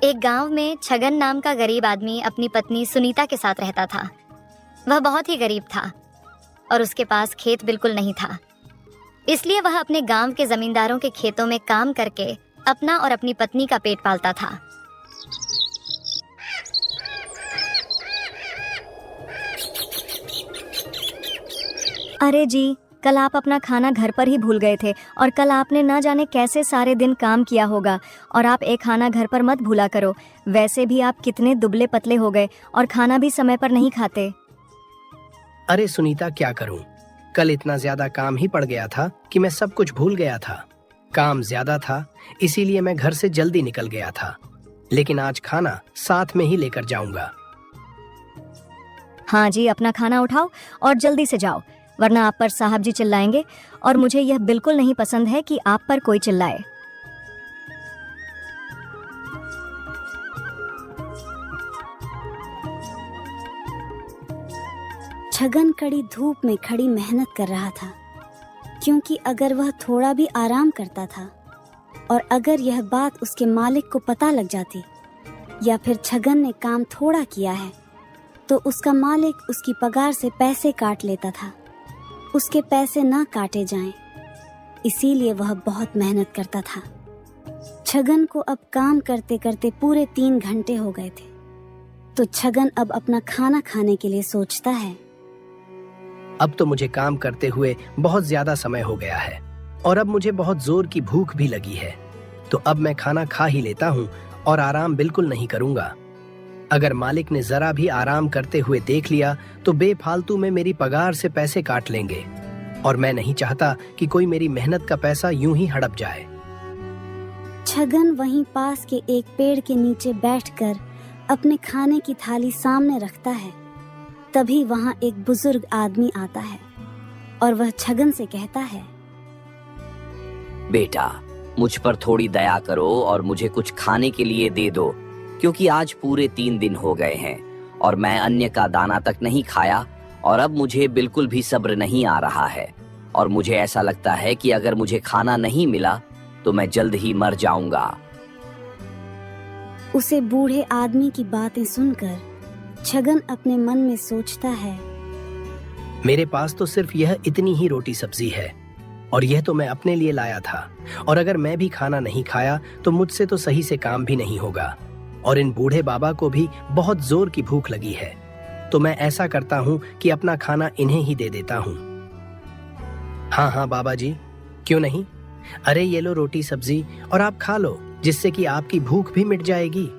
एक गांव में छगन नाम का गरीब आदमी अपनी पत्नी सुनीता के साथ रहता था। वह बहुत ही गरीब था और उसके पास खेत बिल्कुल नहीं था, इसलिए वह अपने गांव के जमींदारों के खेतों में काम करके अपना और अपनी पत्नी का पेट पालता था। अरे जी, कल आप अपना खाना घर पर ही भूल गए थे और कल आपने ना जाने कैसे सारे दिन काम किया होगा। और आप एक खाना घर पर मत भूला करो, वैसे भी आप कितने दुबले पतले हो गए और खाना भी समय पर नहीं खाते। अरे सुनीता, क्या करूं? कल इतना ज्यादा काम ही पड़ गया था कि मैं सब कुछ भूल गया था। काम ज्यादा था, इसीलिए मैं घर से जल्दी निकल गया था, लेकिन आज खाना साथ में ही लेकर जाऊंगा। हाँ जी, अपना खाना उठाओ और जल्दी से जाओ, वरना आप पर साहब जी चिल्लाएंगे और मुझे यह बिल्कुल नहीं पसंद है कि आप पर कोई चिल्लाए। छगन कड़ी धूप में खड़ी मेहनत कर रहा था, क्योंकि अगर वह थोड़ा भी आराम करता था और अगर यह बात उसके मालिक को पता लग जाती या फिर छगन ने काम थोड़ा किया है तो उसका मालिक उसकी पगार से पैसे काट लेता था। उसके पैसे ना काटे जाएं, इसीलिए वह बहुत मेहनत करता था। छगन को अब काम करते करते पूरे 3 घंटे हो गए थे, तो छगन अब अपना खाना खाने के लिए सोचता है। अब तो मुझे काम करते हुए बहुत ज्यादा समय हो गया है और अब मुझे बहुत जोर की भूख भी लगी है, तो अब मैं खाना खा ही लेता हूँ और आराम बिल्कुल नहीं करूंगा। अगर मालिक ने जरा भी आराम करते हुए देख लिया तो बेफालतू में मेरी पगार से पैसे काट लेंगे और मैं नहीं चाहता कि कोई मेरी मेहनत का पैसा यूं ही हड़प जाए। छगन वहीं पास के एक पेड़ के नीचे बैठकर अपने खाने की थाली सामने रखता है। तभी वहां एक बुजुर्ग आदमी आता है और वह छगन से कहता है, बेटा, मुझ पर थोड़ी दया करो और मुझे कुछ खाने के लिए दे दो, क्योंकि आज पूरे 3 दिन हो गए हैं और मैं अन्य का दाना तक नहीं खाया और अब मुझे बिल्कुल भी सब्र नहीं आ रहा है और मुझे ऐसा लगता है कि अगर मुझे खाना नहीं मिला तो मैं जल्द ही मर जाऊंगा। उसे बूढ़े आदमी की बातें सुनकर छगन अपने मन में सोचता है, मेरे पास तो सिर्फ यह इतनी ही रोटी सब्जी है और यह तो मैं अपने लिए लाया था, और अगर मैं भी खाना नहीं खाया तो मुझसे तो सही से काम भी नहीं होगा और इन बूढ़े बाबा को भी बहुत जोर की भूख लगी है, तो मैं ऐसा करता हूँ कि अपना खाना इन्हें ही दे देता हूँ। हाँ बाबा जी, क्यों नहीं? अरे ये लो रोटी सब्जी और आप खा लो, जिससे कि आपकी भूख भी मिट जाएगी।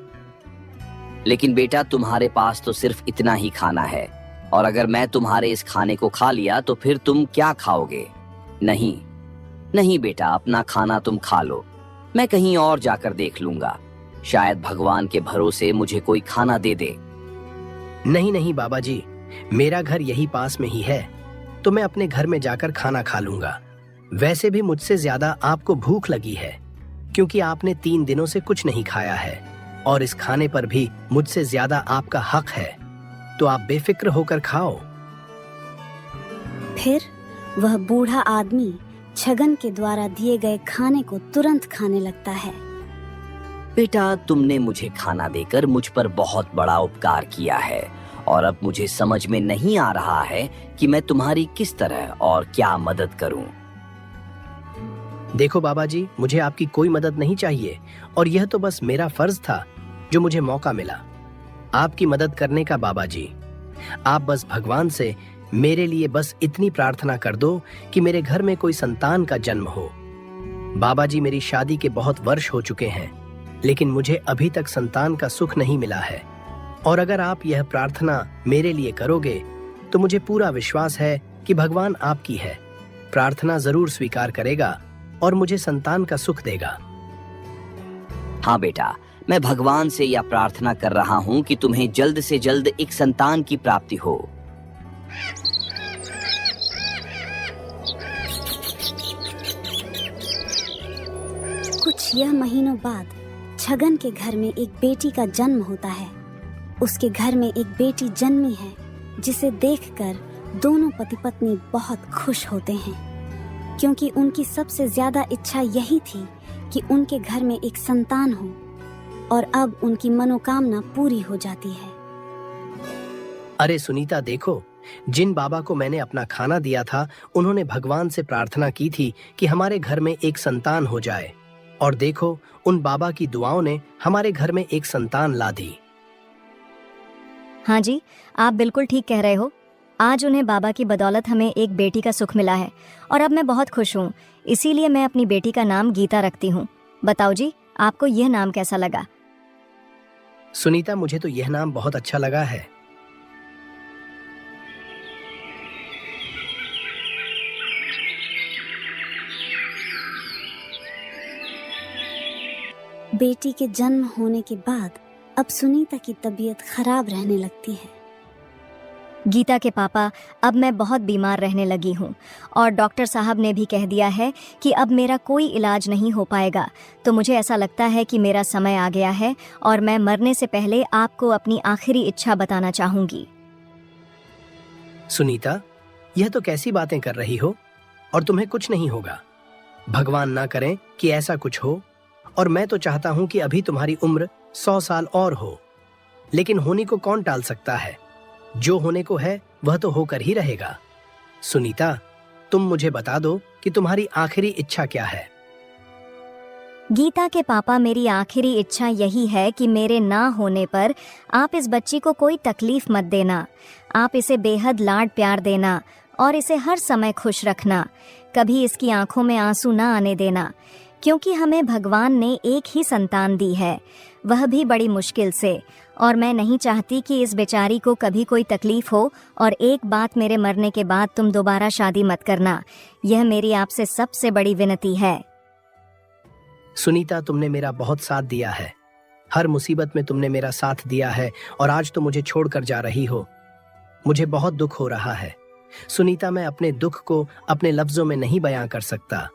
लेकिन बेटा, तुम्हारे पास तो सिर्फ इतना ही खाना है और अगर मैं तुम्हारे इस खाने को खा लिया तो फिर तुम क्या खाओगे? नहीं बेटा, अपना खाना तुम खा लो, मैं कहीं और जाकर देख लूंगा, शायद भगवान के भरोसे मुझे कोई खाना दे दे। नहीं बाबा जी, मेरा घर यही पास में ही है, तो मैं अपने घर में जाकर खाना खा लूंगा। वैसे भी मुझसे ज्यादा आपको भूख लगी है, क्योंकि आपने 3 दिनों से कुछ नहीं खाया है और इस खाने पर भी मुझसे ज्यादा आपका हक है, तो आप बेफिक्र होकर खाओ। फिर वह बूढ़ा आदमी छगन के द्वारा दिए गए खाने को तुरंत खाने लगता है। बेटा, तुमने मुझे खाना देकर मुझ पर बहुत बड़ा उपकार किया है और अब मुझे समझ में नहीं आ रहा है कि मैं तुम्हारी किस तरह और क्या मदद करूं। देखो बाबा जी, मुझे आपकी कोई मदद नहीं चाहिए और यह तो बस मेरा फर्ज था जो मुझे मौका मिला आपकी मदद करने का। बाबा जी, आप बस भगवान से मेरे लिए बस इतनी प्रार्थना कर दो कि मेरे घर में कोई संतान का जन्म हो। बाबा जी, मेरी शादी के बहुत वर्ष हो चुके हैं, लेकिन मुझे अभी तक संतान का सुख नहीं मिला है, और अगर आप यह प्रार्थना मेरे लिए करोगे तो मुझे पूरा विश्वास है कि भगवान आपकी है प्रार्थना जरूर स्वीकार करेगा और मुझे संतान का सुख देगा। हाँ बेटा, मैं भगवान से यह प्रार्थना कर रहा हूँ कि तुम्हें जल्द से जल्द एक संतान की प्राप्ति हो। कुछ यह महीनों बाद छगन के घर में एक बेटी का जन्म होता है। उसके घर में एक बेटी जन्मी है, जिसे देखकर दोनों पति पत्नी बहुत खुश होते हैं, क्योंकि उनकी सबसे ज्यादा इच्छा यही थी कि उनके घर में एक संतान हो और अब उनकी मनोकामना पूरी हो जाती है। अरे सुनीता देखो, जिन बाबा को मैंने अपना खाना दिया था उन्होंने भगवान से प्रार्थना की थी कि हमारे घर में एक संतान हो जाए, और देखो उन बाबा की दुआओं ने हमारे घर में एक संतान ला दी। हाँ जी, आप बिल्कुल ठीक कह रहे हो। आज उन्हें बाबा की बदौलत हमें एक बेटी का सुख मिला है और अब मैं बहुत खुश हूँ। इसीलिए मैं अपनी बेटी का नाम गीता रखती हूँ। बताओ जी, आपको यह नाम कैसा लगा? सुनीता, मुझे तो यह नाम बहुत अच्छा लगा है। बेटी के जन्म होने के बाद अब सुनीता की तबीयत खराब रहने लगती है। गीता के पापा, अब मैं बहुत बीमार रहने लगी हूँ और डॉक्टर साहब ने भी कह दिया है कि अब मेरा कोई इलाज नहीं हो पाएगा। तो मुझे ऐसा लगता है कि मेरा समय आ गया है और मैं मरने से पहले आपको अपनी आखिरी इच्छा बताना चाहूंगी। सुनीता, यह तो कैसी बातें कर रही हो? और तुम्हें कुछ नहीं होगा। भगवान ना करें कि ऐसा कुछ हो। और मैं तो चाहता हूं कि अभी तुम्हारी उम्र 100 साल और हो, लेकिन होने को कौन टाल सकता है? जो होने को है वह तो होकर ही रहेगा। सुनीता, तुम मुझे बता दो कि तुम्हारी आखिरी इच्छा क्या है? गीता के पापा, मेरी आखिरी इच्छा यही है कि मेरे ना होने पर आप इस बच्ची को कोई तकलीफ मत देना। आप इसे बेहद लाड प्यार देना और इसे हर समय खुश रखना। कभी इसकी आंखों में आंसू ना आने देना, क्योंकि हमें भगवान ने एक ही संतान दी है, वह भी बड़ी मुश्किल से। और मैं नहीं चाहती कि इस बेचारी को कभी कोई तकलीफ हो। और एक बात, मेरे मरने के बाद तुम दोबारा शादी मत करना। यह मेरी आपसे सबसे बड़ी विनती है। सुनीता, तुमने मेरा बहुत साथ दिया है। हर मुसीबत में तुमने मेरा साथ दिया है और आज तो मुझे छोड़कर जा रही हो। मुझे बहुत दुख हो रहा है। सुनीता, मैं अपने दुख को अपने लफ्जों में नहीं बयां कर सकता।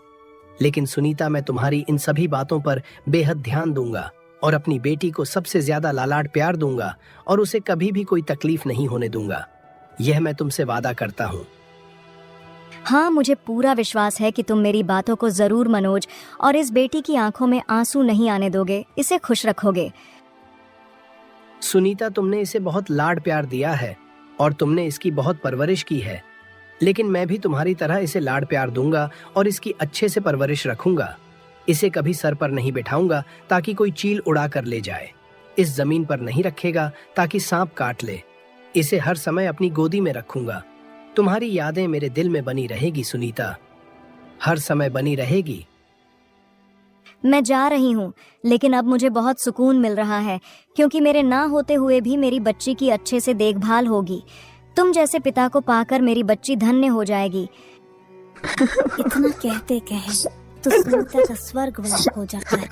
लेकिन सुनीता, मैं तुम्हारी इन सभी बातों पर बेहद ध्यान दूंगा और अपनी बेटी को सबसे ज्यादा लालाड प्यार दूंगा और उसे कभी भी कोई तकलीफ नहीं होने दूंगा। यह मैं तुमसे वादा करता हूँ। हाँ, मुझे पूरा विश्वास है कि तुम मेरी बातों को जरूर मनोज और इस बेटी की आंखों में आंसू नहीं आने दोगे, इसे खुश रखोगे। सुनीता, तुमने इसे बहुत लाड प्यार दिया है और तुमने इसकी बहुत परवरिश की है, लेकिन मैं भी तुम्हारी तरह इसे लाड प्यार दूंगा और इसकी अच्छे से परवरिश रखूंगा। इसे कभी सर पर नहीं बिठाऊंगा ताकि कोई चील उड़ा कर ले जाए। इस जमीन पर नहीं रखेगा ताकि सांप काट ले। इसे हर समय अपनी गोदी में रखूंगा। तुम्हारी यादें मेरे दिल में बनी रहेगी सुनीता, हर समय बनी रहेगी। मैं जा रही हूँ, लेकिन अब मुझे बहुत सुकून मिल रहा है, क्योंकि मेरे ना होते हुए भी मेरी बच्ची की अच्छे से देखभाल होगी। तुम जैसे पिता को पाकर मेरी बच्ची धन्य हो जाएगी। इतना कहते कहे तो सुनीता का स्वर्गवास हो जाता है।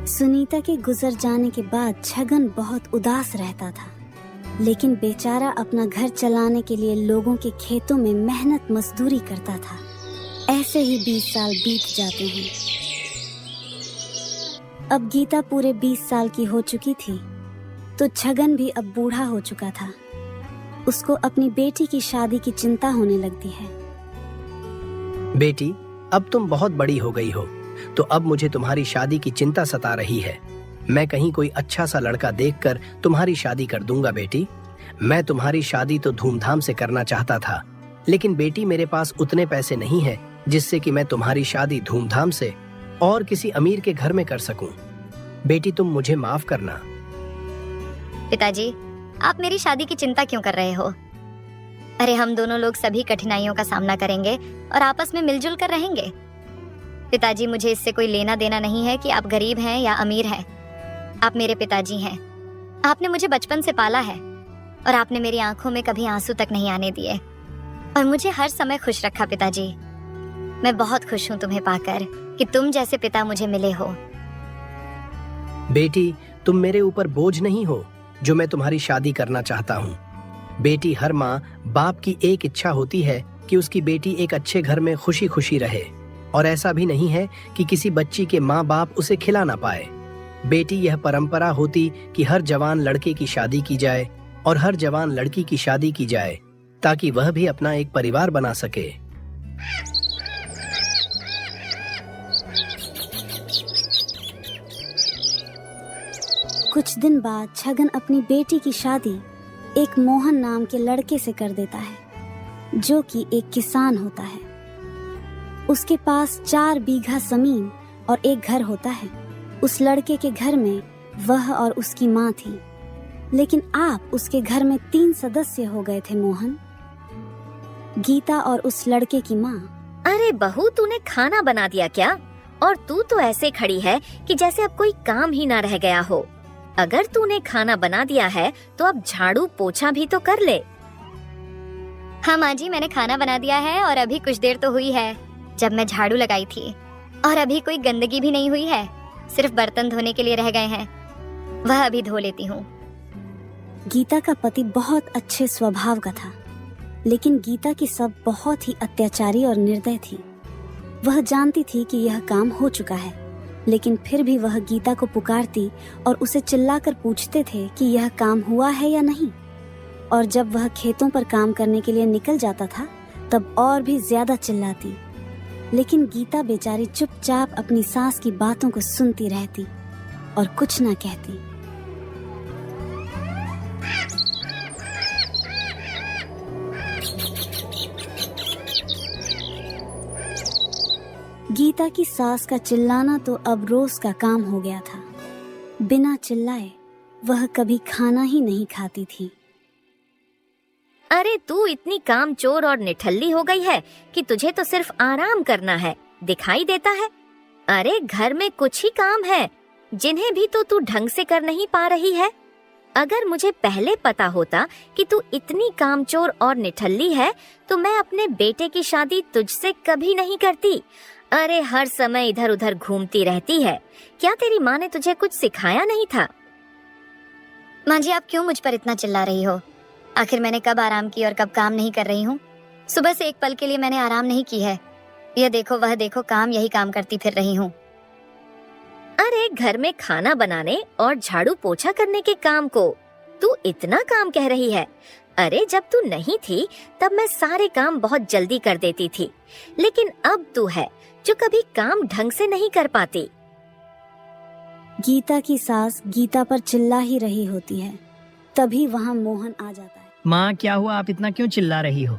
सुनीता के गुजर जाने के बाद छगन बहुत उदास रहता था, लेकिन बेचारा अपना घर चलाने के लिए लोगों के खेतों में मेहनत मजदूरी करता था। ऐसे ही 20 साल बीत जाते हैं। अब गीता पूरे 20 साल की हो चुकी थी, तो छगन भी अब बूढ़ा हो चुका था। उसको अपनी बेटी की शादी की चिंता होने लगती है। बेटी, अब तुम बहुत बड़ी हो गई हो, तो अब मुझे तुम्हारी शादी की चिंता सता रही है। मैं कहीं कोई अच्छा सा लड़का देखकर तुम्हारी शादी कर दूंगा बेटी। मैं तुम्हारी शादी तो धूमधाम से करना चाहता था, लेकिन बेटी मेरे पास उतने पैसे नहीं है जिससे कि मैं तुम्हारी शादी धूमधाम से और किसी अमीर के घर में कर सकूं। बेटी, तुम मुझे माफ करना। पिताजी, आप मेरी शादी की चिंता क्यों कर रहे हो? अरे, हम दोनों लोग सभी कठिनाइयों का सामना करेंगे और आपस में मिलजुल कर रहेंगे। पिताजी, मुझे इससे कोई लेना देना नहीं है कि आप गरीब हैं या अमीर हैं। आप मेरे पिताजी हैं। आपने मुझे बचपन से पाला है और आपने मेरी आंखों में कभी आंसू तक नहीं आने दिए और मुझे हर समय खुश रखा। पिताजी, मैं बहुत खुश हूँ तुम्हें पाकर कि तुम जैसे पिता मुझे मिले हो। बेटी, तुम मेरे ऊपर बोझ नहीं हो जो मैं तुम्हारी शादी करना चाहता हूँ। बेटी, हर माँ बाप की एक इच्छा होती है कि उसकी बेटी एक अच्छे घर में खुशी खुशी रहे, और ऐसा भी नहीं है कि किसी बच्ची के माँ बाप उसे खिला ना पाए। बेटी, यह परंपरा होती कि हर जवान लड़के की शादी की जाए और हर जवान लड़की की शादी की जाए, ताकि वह भी अपना एक परिवार बना सके। कुछ दिन बाद छगन अपनी बेटी की शादी एक मोहन नाम के लड़के से कर देता है, जो कि एक किसान होता है। उसके पास 4 बीघा जमीन और एक घर होता है। उस लड़के के घर में वह और उसकी माँ थी, लेकिन आप उसके घर में 3 सदस्य हो गए थे मोहन, गीता और उस लड़के की माँ। अरे बहू, तूने खाना बना दिया क्या? और तू तो ऐसे खड़ी है कि जैसे अब कोई काम ही ना रह गया हो। अगर तूने खाना बना दिया है तो अब झाड़ू पोछा भी तो कर ले। हाँ माँ जी, मैंने खाना बना दिया है और अभी कुछ देर तो हुई है जब मैं झाड़ू लगाई थी, और अभी कोई गंदगी भी नहीं हुई है, सिर्फ बर्तन धोने के लिए रह गए हैं, वह अभी धो लेती हूँ। गीता का पति बहुत अच्छे स्वभाव का था, लेकिन गीता की सब बहुत ही अत्याचारी और निर्दय थी। वह जानती थी कि यह काम हो चुका है, लेकिन फिर भी वह गीता को पुकारती और उसे चिल्लाकर पूछते थे कि यह काम हुआ है या नहीं। और जब वह खेतों पर काम करने के लिए निकल जाता था तब और भी ज्यादा चिल्लाती, लेकिन गीता बेचारी चुपचाप अपनी सास की बातों को सुनती रहती और कुछ ना कहती। गीता की सास का चिल्लाना तो अब रोज का काम हो गया था। बिना चिल्लाए वह कभी खाना ही नहीं खाती थी। अरे तू इतनी कामचोर और निठल्ली हो गई है कि तुझे तो सिर्फ आराम करना है, दिखाई देता है। अरे घर में कुछ ही काम है जिन्हें भी तो तू ढंग से कर नहीं पा रही है। अगर मुझे पहले पता होता कि तू इतनी कामचोर और निठल्ली है तो मैं अपने बेटे की शादी तुझसे कभी नहीं करती। अरे हर समय इधर उधर घूमती रहती है। क्या तेरी माँ ने तुझे कुछ सिखाया नहीं था? माँ जी, आप क्यों मुझ पर इतना चिल्ला रही हो? आखिर मैंने कब आराम की और कब काम नहीं कर रही हूँ? सुबह से एक पल के लिए मैंने आराम नहीं की है। यह देखो वह देखो, काम यही काम करती फिर रही हूँ। अरे घर में खाना बनाने और झाड़ू पोछा करने के काम को तू इतना काम कह रही है? अरे जब तू नहीं थी तब मैं सारे काम बहुत जल्दी कर देती थी, लेकिन अब तू है जो कभी काम ढंग से नहीं कर पाती। गीता की सास गीता पर चिल्ला ही रही होती है, तभी वहाँ मोहन आ जाता है। माँ, क्या हुआ? आप इतना क्यों चिल्ला रही हो?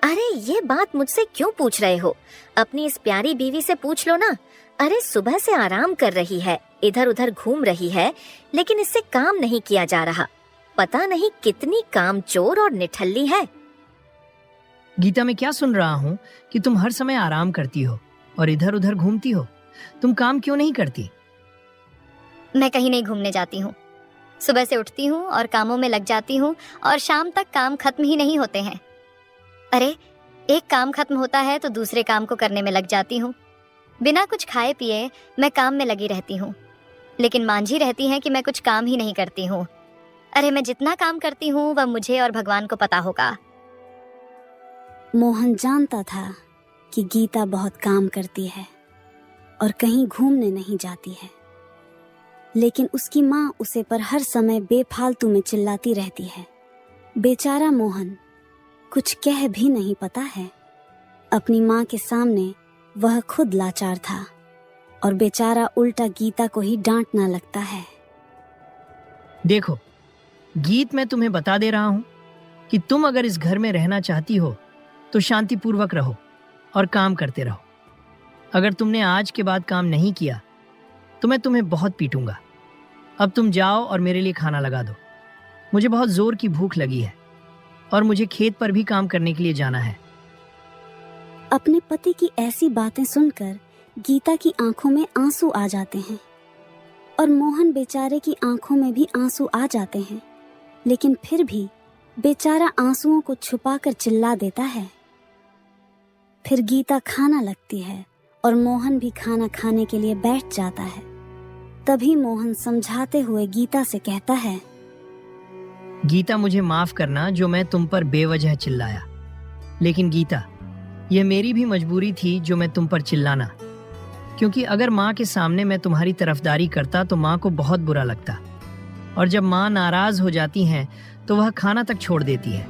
अरे ये बात मुझसे क्यों पूछ रहे हो? अपनी इस प्यारी बीवी से पूछ लो ना। अरे सुबह से आराम कर रही है, इधर उधर घूम रही है, लेकिन इससे काम नहीं किया जा रहा। पता नहीं कितनी कामचोर और निठल्ली है। गीता, मैं क्या सुन रहा हूँ कि तुम हर समय आराम करती हो और इधर उधर घूमती हो। तुम काम क्यों नहीं करती? मैं कहीं नहीं घूमने जाती हूँ। सुबह से उठती हूँ और कामों में लग जाती हूँ और शाम तक काम खत्म ही नहीं होते हैं। अरे एक काम खत्म होता है तो दूसरे काम को करने में लग जाती हूँ। बिना कुछ खाए पिए मैं काम में लगी रहती हूँ, लेकिन मांझी रहती हैं कि मैं कुछ काम ही नहीं करती हूँ। अरे मैं जितना काम करती हूँ वह मुझे और भगवान को पता होगा। मोहन जानता था कि गीता बहुत काम करती है और कहीं घूमने नहीं जाती है, लेकिन उसकी माँ उसे पर हर समय बेफालतू में चिल्लाती रहती है। बेचारा मोहन कुछ कह भी नहीं पाता है। अपनी माँ के सामने वह खुद लाचार था और बेचारा उल्टा गीता को ही डांटना लगता है। देखो गीत, मैं तुम्हें बता दे रहा हूँ कि तुम अगर इस घर में रहना चाहती हो तो शांतिपूर्वक रहो और काम करते रहो। अगर तुमने आज के बाद काम नहीं किया तो मैं तुम्हें बहुत पीटूंगा। अब तुम जाओ और मेरे लिए खाना लगा दो। मुझे बहुत जोर की भूख लगी है और मुझे खेत पर भी काम करने के लिए जाना है। अपने पति की ऐसी बातें सुनकर गीता की आंखों में आंसू आ जाते हैं और मोहन बेचारे की आंखों में भी आंसू आ जाते हैं, लेकिन फिर भी बेचारा आंसुओं को छुपाकर चिल्ला देता है। फिर गीता खाना लगती है और मोहन भी खाना खाने के लिए बैठ जाता है। तभी मोहन समझाते हुए गीता से कहता है, गीता, मुझे माफ करना जो मैं तुम पर बेवजह चिल्लाया, लेकिन गीता, यह मेरी भी मजबूरी थी जो मैं तुम पर चिल्लाना, क्योंकि अगर माँ के सामने मैं तुम्हारी तरफदारी करता तो माँ को बहुत बुरा लगता, और जब माँ नाराज हो जाती हैं तो वह खाना तक छोड़ देती है,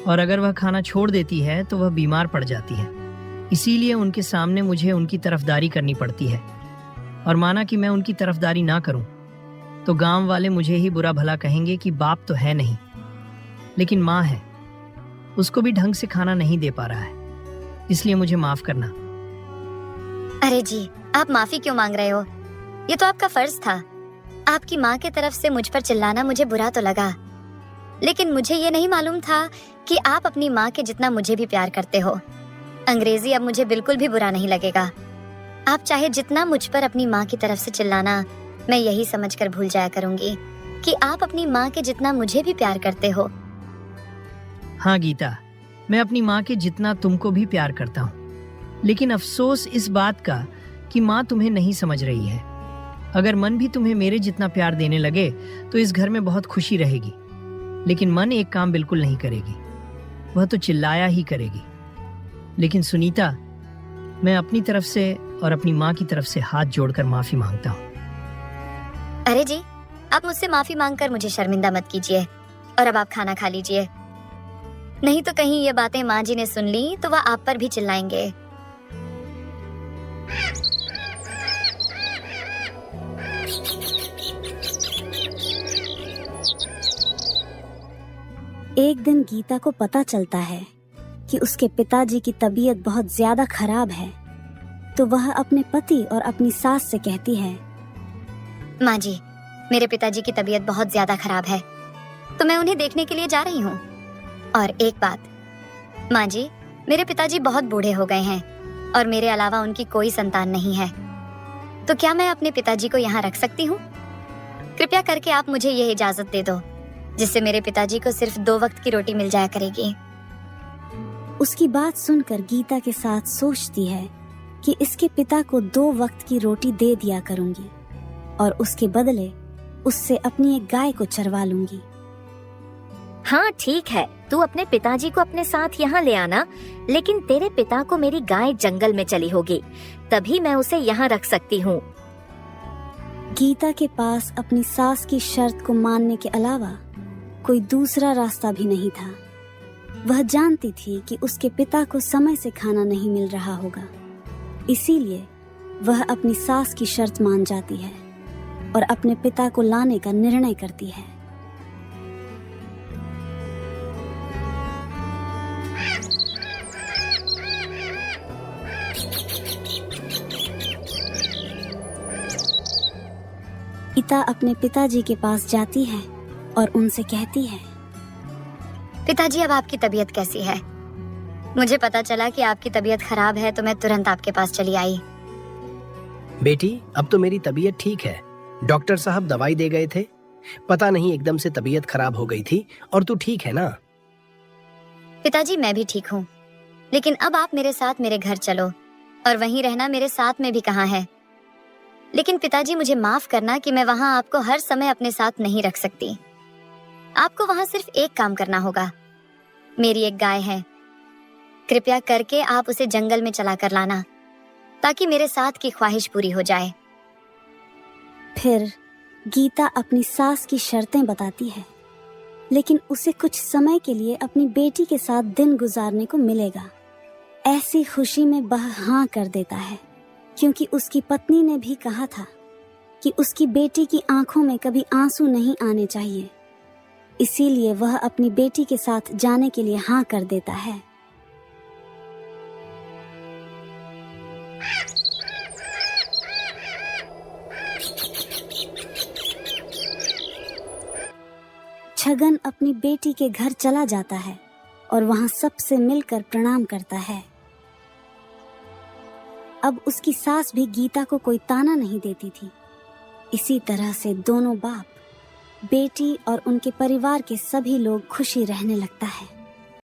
और अगर वह खाना छोड़ देती है तो वह बीमार पड़ जाती है। इसीलिए उनके सामने मुझे उनकी तरफदारी करनी पड़ती है, और माना कि मैं उनकी तरफदारी ना करूं तो गांव वाले मुझे ही बुरा भला कहेंगे कि बाप तो है नहीं, लेकिन माँ है, उसको भी ढंग से खाना नहीं दे पा रहा है, इसलिए मुझे माफ करना। अरे जी, आप माफी क्यों मांग रहे हो? ये तो आपका फर्ज था। आपकी माँ की तरफ से मुझ पर चिल्लाना मुझे बुरा तो लगा, लेकिन मुझे ये नहीं मालूम था कि आप अपनी माँ के जितना मुझे भी प्यार करते हो। अंग्रेजी अब मुझे बिल्कुल भी बुरा नहीं लगेगा। आप चाहे जितना मुझ पर अपनी माँ की तरफ से चिल्लाना, मैं यही समझकर भूल जाया करूंगी कि आप अपनी माँ के जितना मुझे भी प्यार करते हो। हाँ गीता, मैं अपनी माँ के जितना तुमको भी प्यार करता हूँ, लेकिन अफसोस इस बात का कि माँ तुम्हें नहीं समझ रही है। अगर मन भी तुम्हें मेरे जितना प्यार देने लगे तो इस घर में बहुत खुशी रहेगी, लेकिन मन एक काम बिल्कुल नहीं करेगी, वह तो चिल्लाया ही करेगी। लेकिन सुनीता, मैं अपनी तरफ से और अपनी माँ की तरफ से हाथ जोड़कर माफी मांगता हूँ। अरे जी, आप मुझसे माफी मांगकर मुझे शर्मिंदा मत कीजिए, और अब आप खाना खा लीजिए, नहीं तो कहीं ये बातें माँ जी ने सुन ली तो वह आप पर भी चिल्लाएंगे। एक दिन गीता को पता चलता है कि उसके पिताजी की तबीयत बहुत ज्यादा खराब है, तो वह अपने पति और अपनी सास से कहती है, माँ जी, मेरे पिताजी की तबीयत बहुत ज्यादा खराब है, तो मैं उन्हें देखने के लिए जा रही हूँ। और एक बात, माँ जी, मेरे पिताजी बहुत बूढ़े हो गए हैं और मेरे अलावा उनकी कोई संतान नहीं है, तो क्या मैं अपने पिताजी को यहाँ रख सकती हूँ? कृपया करके आप मुझे ये इजाजत दे दो, जिससे मेरे पिताजी को सिर्फ 2 वक्त की रोटी मिल जाया करेगी। उसकी बात सुनकर गीता के साथ सोचती है कि इसके पिता को 2 वक्त की रोटी दे दिया करूंगी और उसके बदले उससे अपनी एक गाय को चरवा लूंगी। हाँ ठीक है, तू अपने पिताजी को अपने साथ यहाँ ले आना, लेकिन तेरे पिता को मेरी गाय जंगल में चली होगी, तभी मैं उसे यहाँ रख सकती हूँ। गीता के पास अपनी सास की शर्त को मानने के अलावा कोई दूसरा रास्ता भी नहीं था। वह जानती थी कि उसके पिता को समय से खाना नहीं मिल रहा होगा, इसीलिए वह अपनी सास की शर्त मान जाती है और अपने पिता को लाने का निर्णय करती है। गीता अपने पिताजी के पास जाती है और उनसे कहती है, पिताजी, अब आपकी तबीयत कैसी है? मुझे पता चला कि आपकी तबीयत खराब है, तो मैं तुरंत आपके पास चली आई। बेटी, अब तो मेरी तबीयत ठीक है। डॉक्टर साहब दवाई दे गए थे, पता नहीं एकदम से तबीयत खराब हो गई थी। और तू ठीक है ना? पिताजी, मैं भी ठीक हूँ, लेकिन अब आप मेरे साथ मेरे घर चलो, और वहीं रहना मेरे साथ में भी कहाँ है। लेकिन पिताजी, मुझे माफ करना कि मैं वहाँ आपको हर समय अपने साथ नहीं रख सकती। आपको वहाँ सिर्फ एक काम करना होगा। मेरी एक गाय है, कृपया करके आप उसे जंगल में चला कर लाना, ताकि मेरे साथ की ख्वाहिश पूरी हो जाए। फिर गीता अपनी सास की शर्तें बताती है, लेकिन उसे कुछ समय के लिए अपनी बेटी के साथ दिन गुजारने को मिलेगा। ऐसी खुशी में वह हाँ कर देता है, क्योंकि उसकी पत्नी ने भी कहा था कि उसकी बेटी की आंखों में कभी आंसू नहीं आने चाहिए। इसीलिए वह अपनी बेटी के साथ जाने के लिए हाँ कर देता है। छगन अपनी बेटी के घर चला जाता है और वहां सबसे मिलकर प्रणाम करता है। अब उसकी सास भी गीता को कोई ताना नहीं देती थी। इसी तरह से दोनों बाप, बेटी और उनके परिवार के सभी लोग खुशी रहने लगता है।